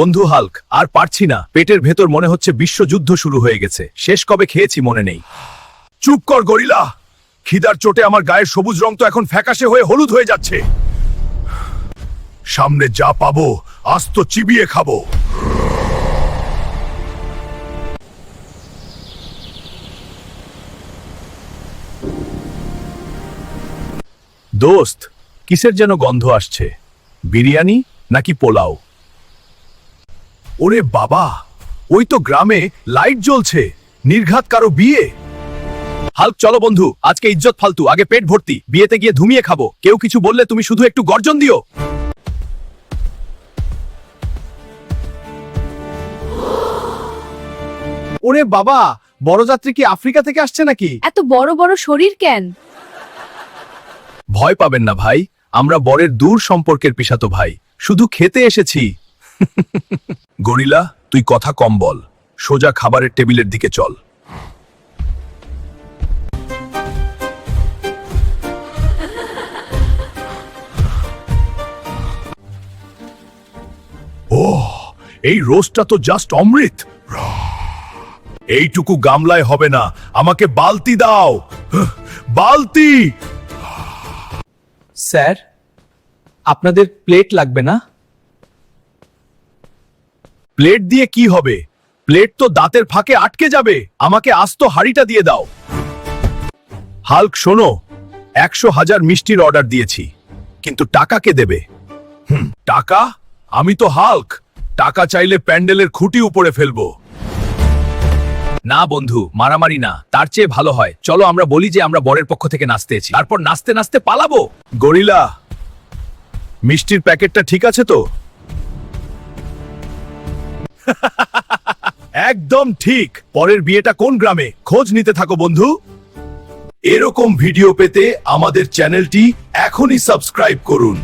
বন্ধু হাল্ক, আর পারছি না। পেটের ভেতর মনে হচ্ছে বিশ্বযুদ্ধ শুরু হয়ে গেছে। শেষ কবে খেয়েছি মনে নেই। চুপ কর গরিলা। খিদার চোটে আমার গায়ের সবুজ রং তো এখন ফ্যাকাশে হয়ে হলুদ হয়ে যাচ্ছে। সামনে যা পাবো আস্ত চিবিয়ে খাবো। দোস্ত, কিসের যেন গন্ধ আসছে। বিরিয়ানি নাকি পোলাও? ওরে বাবা, ওই তো গ্রামে লাইট জ্বলছে। নির্ঘাত কারো বিয়ে। হাল্ক, চলো বন্ধু, আজকে ইজ্জত ফালতু, আগে পেট ভর্তি, বিয়েতে গিয়ে ধুমিয়ে খাবো। কেউ কিছু বললে তুমি শুধু একটু গর্জন দিও। ওরে বাবা, বড়যাত্রী কি আফ্রিকা থেকে আসছে নাকি? এত বড় বড় শরীর কেন? ভয় পাবেন না ভাই, আমরা বরের দূর সম্পর্কের পিসাতো ভাই, শুধু খেতে এসেছি। গরিলা, তুই কথা কম বল, সোজা খাবারের টেবিলের দিকে চল। ওহ, এই রোস্টটা তো জাস্ট অমৃত। এইটুকু গামলায় হবে না, আমাকে বালতি দাও। বালতি। স্যার, আপনাদের প্লেট লাগবে না? প্লেট দিয়ে কি হবে? প্লেট তো দাঁতের ফাঁকে আটকে যাবে। আমাকে আস্ত হাড়িটা দিয়ে দাও। হাল্ক শোনো, 100,000 মিষ্টির অর্ডার দিয়েছি, কিন্তু টাকা কে দেবে? টাকা? আমি তো হাল্ক, টাকা চাইলে প্যান্ডেলের খুঁটি উপরে ফেলবো। না বন্ধু, মারামারি না, তার চেয়ে ভালো হয় চলো আমরা বলি যে আমরা বরের পক্ষ থেকে নাচতে এসেছি, তারপর নাচতে নাচতে পালাবো। গরিলা, মিষ্টির প্যাকেটটা ঠিক আছে তো? একদম ঠিক। পরের বিয়েটা কোন গ্রামে? খোঁজ নিতে থাকো বন্ধু। এরকম ভিডিও পেতে আমাদের চ্যানেলটি এখনই সাবস্ক্রাইব করুন।